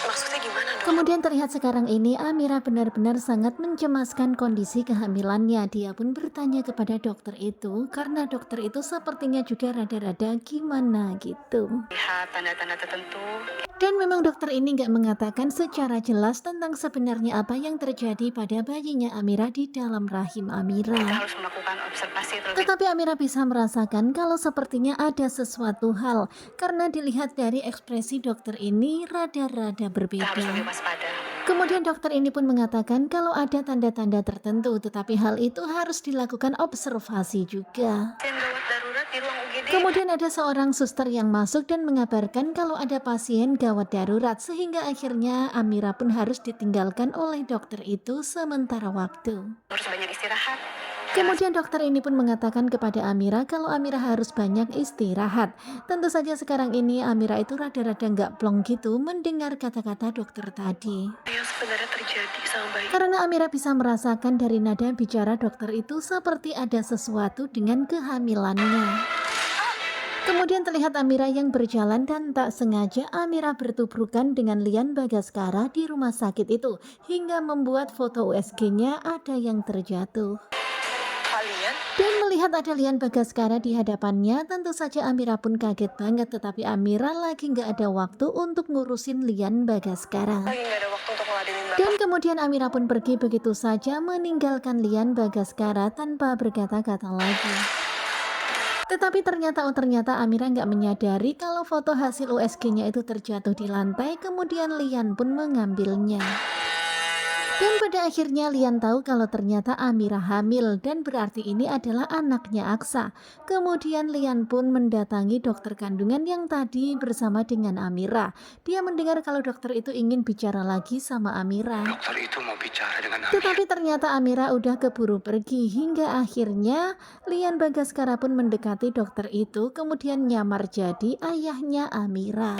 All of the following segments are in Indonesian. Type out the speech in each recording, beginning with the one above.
Maksudnya gimana dong? Kemudian terlihat sekarang ini Amira benar-benar sangat mencemaskan kondisi kehamilannya. Dia pun bertanya kepada dokter itu karena dokter itu sepertinya juga rada-rada gimana gitu. Lihat tanda-tanda tertentu, Dan memang dokter ini nggak mengatakan secara jelas tentang sebenarnya apa yang terjadi pada bayinya Amira di dalam rahim kita Amira. harus melakukan observasi terlebih Tetapi Amira bisa merasakan kalau sepertinya ada sesuatu hal karena dilihat dari ekspresi dokter ini rada-rada kita harus lebih berbeda. waspada. Kemudian dokter ini pun mengatakan kalau ada tanda-tanda tertentu, tetapi hal itu harus dilakukan observasi juga. Pasien gawat darurat di ruang UGD. Kemudian ada seorang suster yang masuk dan mengabarkan kalau ada pasien gawat darurat, sehingga akhirnya Amira pun harus ditinggalkan oleh dokter itu sementara waktu. Harus banyak istirahat. Kemudian dokter ini pun mengatakan kepada Amira kalau Amira harus banyak istirahat. Tentu saja sekarang ini Amira itu rada-rada nggak plong gitu mendengar kata-kata dokter tadi. Yang sebenarnya terjadi sama bayi. Karena Amira bisa merasakan dari nada bicara dokter itu seperti ada sesuatu dengan kehamilannya. Kemudian terlihat Amira yang berjalan dan tak sengaja Amira bertubrukan dengan Lian Bagaskara di rumah sakit itu hingga membuat foto USG-nya ada yang terjatuh. Kalian? Dan melihat ada Lian Bagaskara di hadapannya, tentu saja Amira pun kaget banget. Tetapi Amira lagi nggak ada waktu untuk ngurusin Lian Bagaskara. Lagi nggak ada waktu untuk ngeladenin bapak. Dan kemudian Amira pun pergi begitu saja meninggalkan Lian Bagaskara tanpa berkata-kata lagi. Tetapi ternyata Amira nggak menyadari kalau foto hasil USG-nya itu terjatuh di lantai, kemudian Lian pun mengambilnya. Dan pada akhirnya Lian tahu kalau ternyata Amira hamil dan berarti ini adalah anaknya Aksa. Kemudian Lian pun mendatangi dokter kandungan yang tadi bersama dengan Amira. Dia mendengar kalau dokter itu ingin bicara lagi sama Amira. Dokter itu mau bicara dengan Amira. Tetapi ternyata Amira udah keburu pergi hingga akhirnya Lian Bagaskara pun mendekati dokter itu kemudian nyamar jadi ayahnya Amira.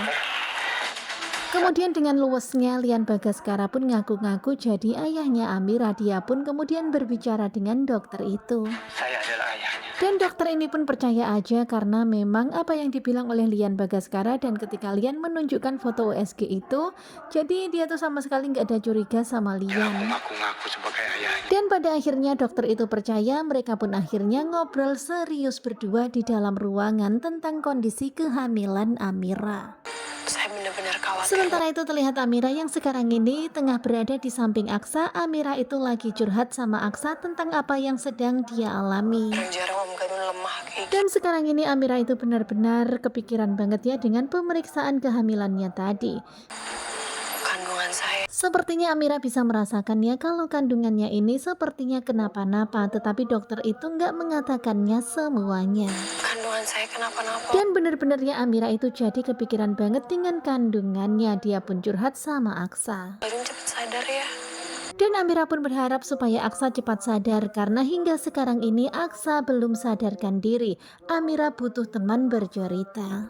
Kemudian dengan luwesnya Lian Bagaskara pun ngaku-ngaku jadi ayahnya Amira. Dia pun kemudian berbicara dengan dokter itu. Saya adalah ayahnya. Dan dokter ini pun percaya aja karena memang apa yang dibilang oleh Lian Bagaskara. Dan ketika Lian menunjukkan foto USG itu, jadi dia tuh sama sekali nggak ada curiga sama Aku Lian. ngaku-ngaku sebagai ayahnya. Dan pada akhirnya dokter itu percaya, mereka pun akhirnya ngobrol serius berdua di dalam ruangan tentang kondisi kehamilan Amira. Saya benar-benar khawatir. Sementara itu terlihat Amira yang sekarang ini tengah berada di samping Aksa. Amira itu lagi curhat sama Aksa tentang apa yang sedang dia alami. Jarang Om Gadun lemah kayak Dan sekarang ini Amira itu benar-benar kepikiran banget ya dengan pemeriksaan kehamilannya tadi. kandungan saya. Sepertinya Amira bisa merasakan ya kalau kandungannya ini sepertinya kenapa-napa, tetapi dokter itu nggak mengatakannya semuanya. Kandungan saya kenapa-napa. Dan benar-benar ya Amira itu jadi kepikiran banget dengan kandungannya. Dia pun curhat sama Aksa. Gadun cepet sadar ya. Dan Amira pun berharap supaya Aksa cepat sadar karena hingga sekarang ini Aksa belum sadarkan diri. Amira butuh teman bercerita.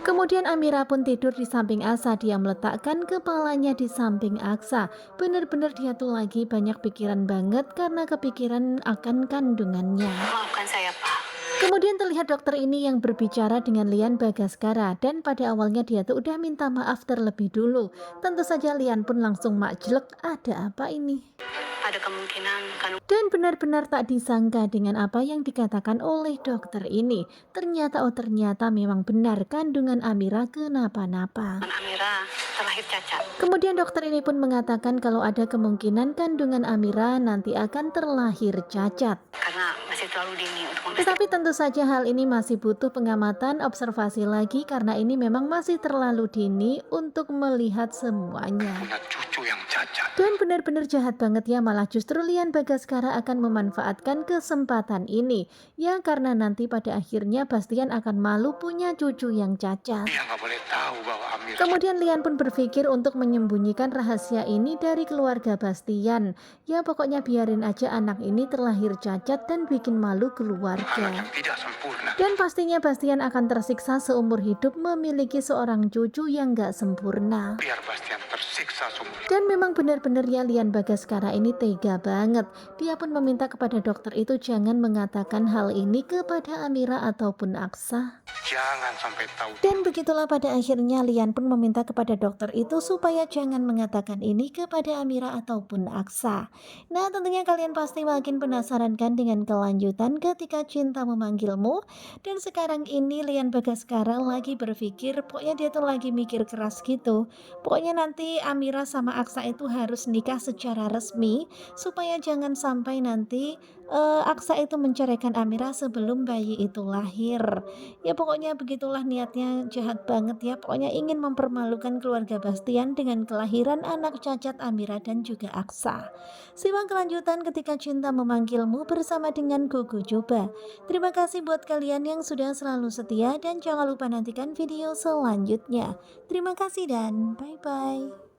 Kemudian Amira pun tidur di samping Aksa. Dia meletakkan kepalanya di samping Aksa. Benar-benar dia tuh lagi banyak pikiran banget karena kepikiran akan kandungannya. Maafkan saya, Pak. Kemudian terlihat dokter ini yang berbicara dengan Lian Bagaskara. Dan pada awalnya dia tuh udah minta maaf terlebih dulu. Tentu saja Lian pun langsung makjlek, ada apa ini? Ada kemungkinan kandungan Dan benar-benar tak disangka dengan apa yang dikatakan oleh dokter ini. Ternyata memang benar kandungan Amira kenapa-napa. Amira terlahir cacat. Kemudian dokter ini pun mengatakan kalau ada kemungkinan kandungan Amira nanti akan terlahir cacat. Karena masih terlalu dini untuk mempersiapkan. Tetapi tentu saja hal ini masih butuh pengamatan observasi lagi karena ini memang masih terlalu dini untuk melihat semuanya. Punya cucu yang cacat. Dan benar-benar jahat banget ya, malah justru Lian Bagaskara akan memanfaatkan kesempatan ini. Ya karena nanti pada akhirnya Bastian akan malu punya cucu yang cacat. Dia nggak boleh tahu bahwa Amira. Kemudian Lian pun berpikir untuk menyembunyikan rahasia ini dari keluarga Bastian. Ya pokoknya biarin aja anak ini terlahir cacat dan bikin malu keluarga. Yang tidak sempurna. Dan pastinya Bastian akan tersiksa seumur hidup memiliki seorang cucu yang gak sempurna. Biar Bastian tersiksa dosa sumur. Dan memang benar-benar ya Lian Bagaskara ini tega banget. Dia pun meminta kepada dokter itu jangan mengatakan hal ini kepada Amira ataupun Aksa. Jangan sampai tahu. Dan begitulah pada akhirnya Lian pun meminta kepada dokter itu supaya jangan mengatakan ini kepada Amira ataupun Aksa. Nah tentunya kalian pasti makin penasaran kan dengan kelanjutan ketika cinta memanggilmu. Dan sekarang ini Lian Bagaskara lagi berpikir, pokoknya dia tuh lagi mikir keras gitu. Pokoknya nanti Amira sama Aksa itu harus nikah secara resmi supaya jangan sampai nanti Aksa itu menceraikan Amira sebelum bayi itu lahir. Ya pokoknya begitulah niatnya jahat banget ya. Pokoknya ingin mempermalukan keluarga Bastian dengan kelahiran anak cacat Amira dan juga Aksa. Simak kelanjutan ketika cinta memanggilmu bersama dengan Gogo Joba. Terima kasih buat kalian yang sudah selalu setia dan jangan lupa nantikan video selanjutnya. Terima kasih dan bye-bye.